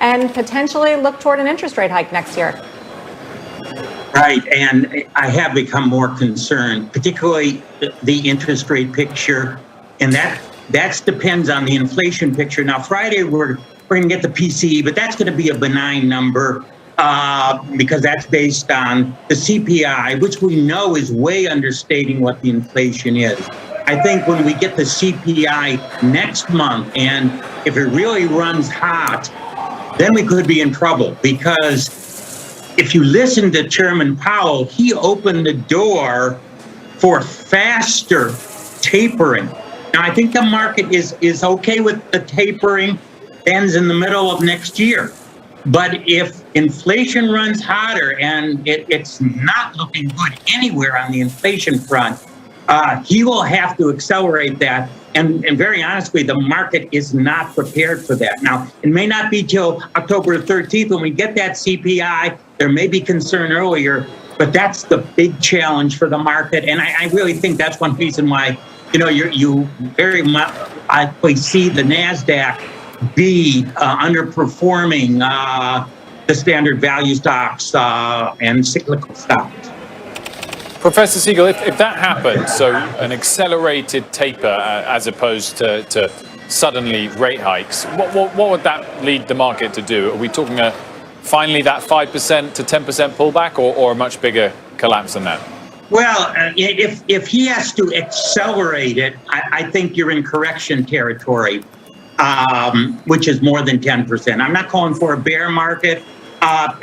and potentially look toward an interest rate hike next year. Right, and I have become more concerned, particularly the interest rate picture, and that depends on the inflation picture. Now, Friday we're going to get the PCE, but that's going to be a benign number because that's based on the CPI, which we know is way understating what the inflation is. I think when we get the CPI next month, and if it really runs hot, then we could be in trouble, because if you listen to Chairman Powell, he opened the door for faster tapering. Now, I think the market is okay with the tapering, ends in the middle of next year. But if inflation runs hotter, and it's not looking good anywhere on the inflation front, he will have to accelerate that. And very honestly, the market is not prepared for that. Now, it may not be till October 13th when we get that CPI. There may be concern earlier, but that's the big challenge for the market. And I really think that's one reason why, you very much likely see the NASDAQ be underperforming the standard value stocks and cyclical stocks. Professor Siegel, if that happens, so an accelerated taper as opposed to suddenly rate hikes, what would that lead the market to do? Are we talking finally that 5% to 10% pullback, or a much bigger collapse than that? Well, if he has to accelerate it, I think you're in correction territory, which is more than 10%. I'm not calling for a bear market.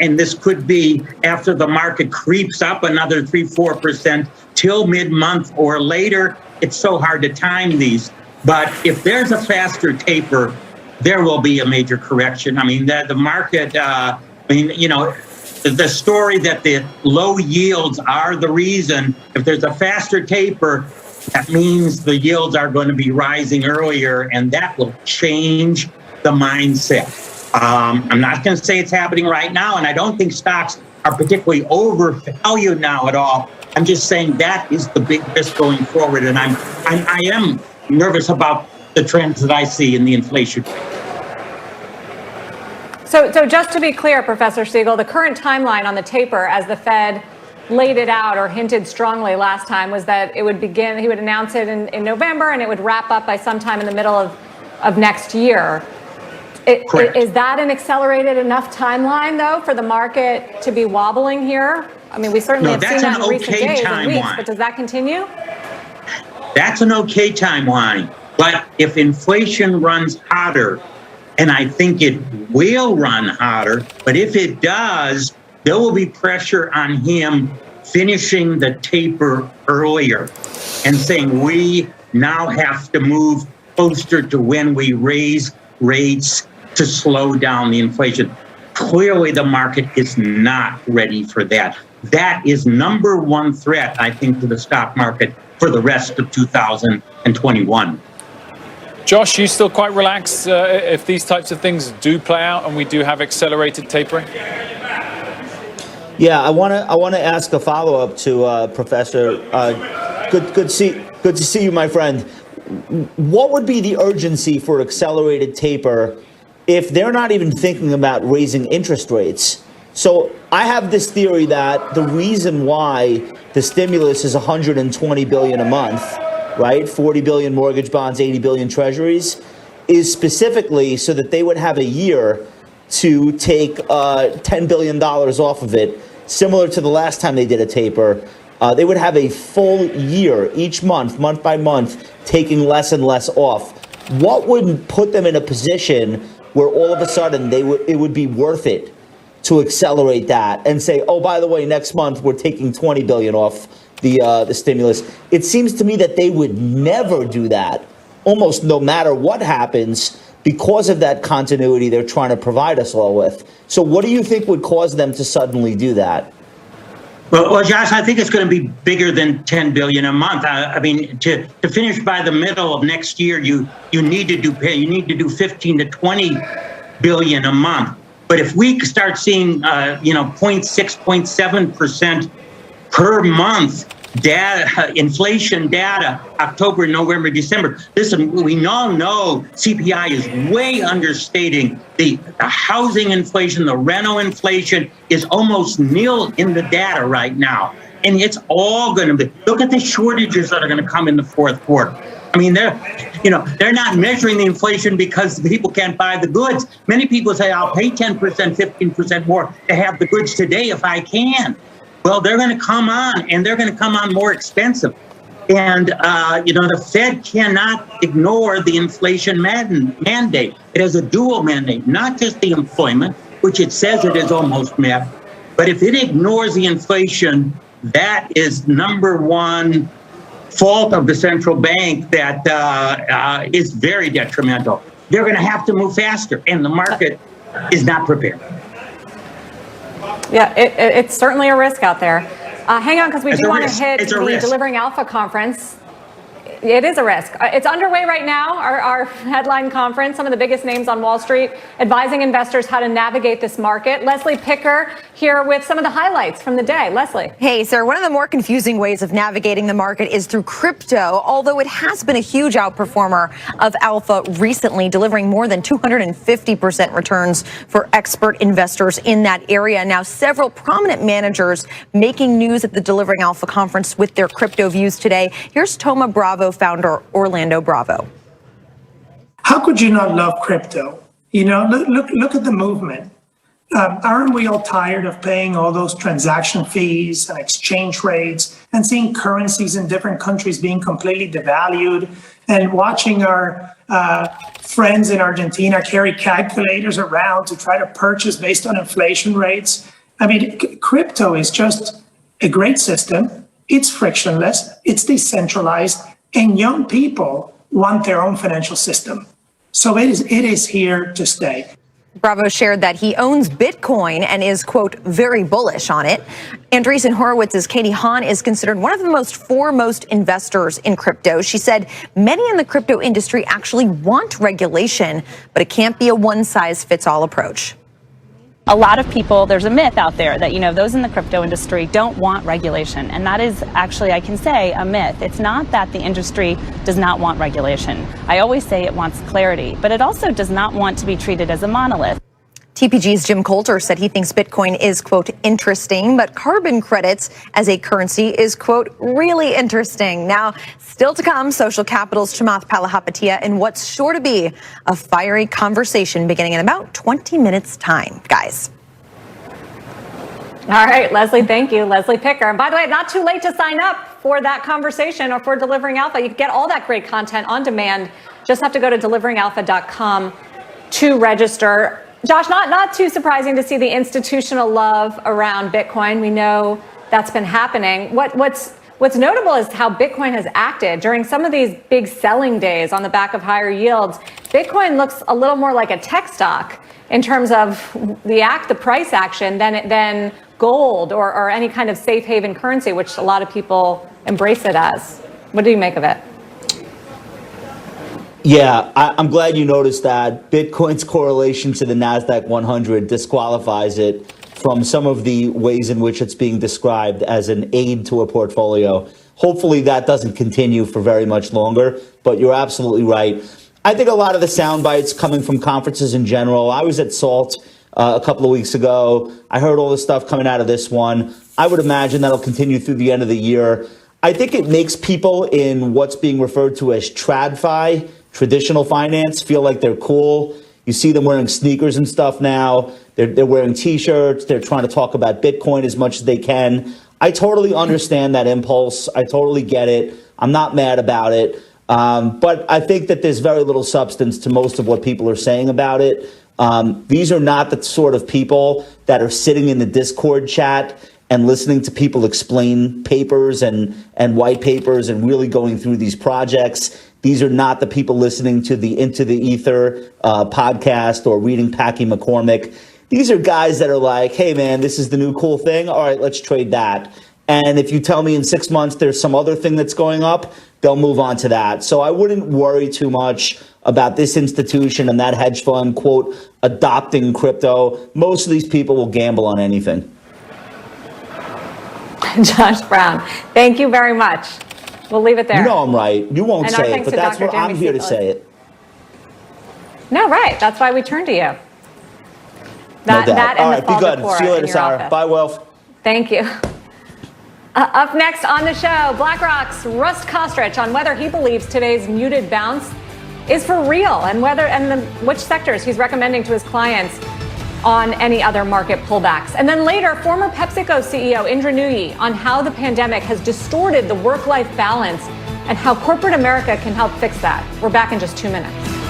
And this could be after the market creeps up another 3-4% till mid-month or later. It's so hard to time these. But if there's a faster taper, there will be a major correction. I mean, the market, the story that the low yields are the reason, if there's a faster taper, that means the yields are going to be rising earlier, and that will change the mindset. I'm not going to say it's happening right now, and I don't think stocks are particularly overvalued now at all. I'm just saying that is the big risk going forward, and I am nervous about the trends that I see in the inflation. So just to be clear, Professor Siegel, the current timeline on the taper, as the Fed laid it out or hinted strongly last time, was that it would begin, he would announce it in November, and it would wrap up by sometime in the middle of next year. Is that an accelerated enough timeline, though, for the market to be wobbling here? I mean, we certainly have seen that in recent days and weeks, but does that continue? That's an okay timeline. But if inflation runs hotter, and I think it will run hotter, but if it does, there will be pressure on him finishing the taper earlier and saying we now have to move closer to when we raise rates to slow down the inflation. Clearly, the market is not ready for that. That is number one threat, I think, to the stock market for the rest of 2021. Josh, you still quite relaxed if these types of things do play out and we do have accelerated tapering? Yeah, I want to ask a follow-up to Professor. Good to see you, my friend. What would be the urgency for accelerated taper if they're not even thinking about raising interest rates? So I have this theory that the reason why the stimulus is $120 billion a month, right? 40 billion mortgage bonds, 80 billion treasuries, is specifically so that they would have a year to take $10 billion off of it, similar to the last time they did a taper. They would have a full year, each month by month, taking less and less off. What would put them in a position where all of a sudden it would be worth it to accelerate that and say, oh, by the way, next month we're taking 20 billion off the stimulus? It seems to me that they would never do that, almost no matter what happens, because of that continuity they're trying to provide us all with. So what do you think would cause them to suddenly do that? Well, Josh, I think it's going to be bigger than 10 billion a month. I mean, to finish by the middle of next year, you need to do 15 to 20 billion a month. But if we start seeing 0.6, 0.7% per month data, inflation data, October, November, December. Listen, we all know CPI is way understating the housing inflation. The rental inflation is almost nil in the data right now. And it's all going to be, look at the shortages that are going to come in the fourth quarter. I mean, they're not measuring the inflation because people can't buy the goods. Many people say, I'll pay 10%, 15% more to have the goods today if I can. Well, they're going to come on, and they're going to come on more expensive. And, the Fed cannot ignore the inflation mandate. It has a dual mandate, not just the employment, which it says it is almost met. But if it ignores the inflation, that is number one fault of the central bank that is very detrimental. They're going to have to move faster, and the market is not prepared. Yeah, it's certainly a risk out there. Hang on, because we do want to hit the risk. Delivering Alpha conference. It is a risk. It's underway right now, our headline conference, some of the biggest names on Wall Street advising investors how to navigate this market. Leslie Picker here with some of the highlights from the day. Leslie. Hey, sir, one of the more confusing ways of navigating the market is through crypto, although it has been a huge outperformer of Alpha recently, delivering more than 250% returns for expert investors in that area. Now, several prominent managers making news at the Delivering Alpha conference with their crypto views today. Here's Thoma Bravo founder Orlando Bravo. How could you not love crypto? Look at the movement. Aren't we all tired of paying all those transaction fees and exchange rates and seeing currencies in different countries being completely devalued and watching our friends in Argentina carry calculators around to try to purchase based on inflation rates? I mean, crypto is just a great system. It's frictionless, it's decentralized, and young people want their own financial system. So it is here to stay. Bravo shared that he owns Bitcoin and is, quote, very bullish on it. Andreessen Horowitz's Katie Hahn is considered one of the most foremost investors in crypto. She said many in the crypto industry actually want regulation, but it can't be a one-size-fits-all approach. A lot of people, there's a myth out there that, those in the crypto industry don't want regulation. And that is actually, I can say, a myth. It's not that the industry does not want regulation. I always say it wants clarity, but it also does not want to be treated as a monolith. TPG's Jim Coulter said he thinks Bitcoin is, quote, interesting, but carbon credits as a currency is, quote, really interesting. Now, still to come, Social Capital's Chamath Palihapitiya in what's sure to be a fiery conversation beginning in about 20 minutes' time. Guys. All right, Leslie, thank you. Leslie Picker. And by the way, not too late to sign up for that conversation or for Delivering Alpha. You can get all that great content on demand. Just have to go to deliveringalpha.com to register. Josh, not too surprising to see the institutional love around Bitcoin. We know that's been happening. What's notable is how Bitcoin has acted during some of these big selling days on the back of higher yields. Bitcoin looks a little more like a tech stock in terms of the price action than gold or any kind of safe haven currency, which a lot of people embrace it as. What do you make of it? Yeah, I'm glad you noticed that. Bitcoin's correlation to the NASDAQ 100 disqualifies it from some of the ways in which it's being described as an aid to a portfolio. Hopefully that doesn't continue for very much longer, but you're absolutely right. I think a lot of the sound bites coming from conferences in general. I was at SALT a couple of weeks ago. I heard all the stuff coming out of this one. I would imagine that'll continue through the end of the year. I think it makes people in what's being referred to as TradFi, traditional finance, feel like they're cool. You see them wearing sneakers and stuff now. They're wearing T-shirts. They're trying to talk about Bitcoin as much as they can. I totally understand that impulse. I totally get it. I'm not mad about it. But I think that there's very little substance to most of what people are saying about it. These are not the sort of people that are sitting in the Discord chat and listening to people explain papers and white papers and really going through these projects. These are not the people listening to the Into the Ether podcast or reading Packy McCormick. These are guys that are like, hey, man, this is the new cool thing. All right, let's trade that. And if you tell me in 6 months there's some other thing that's going up, they'll move on to that. So I wouldn't worry too much about this institution and that hedge fund, quote, adopting crypto. Most of these people will gamble on anything. Josh Brown, thank you very much. We'll leave it there. You know I'm right. You won't And our say it, thanks but to that's Dr. what I'm Jamie here to Siegel. say it. No, right. That's why we turn to you. No doubt. That All and right, the be fall good. decor See you in later, your Sarah. office. Bye, Wilf. Thank you. Up next on the show, BlackRock's Russ Kostrich on whether he believes today's muted bounce is for real and which sectors he's recommending to his clients on any other market pullbacks. And then later, former PepsiCo CEO Indra Nooyi on how the pandemic has distorted the work-life balance and how corporate America can help fix that. We're back in just 2 minutes.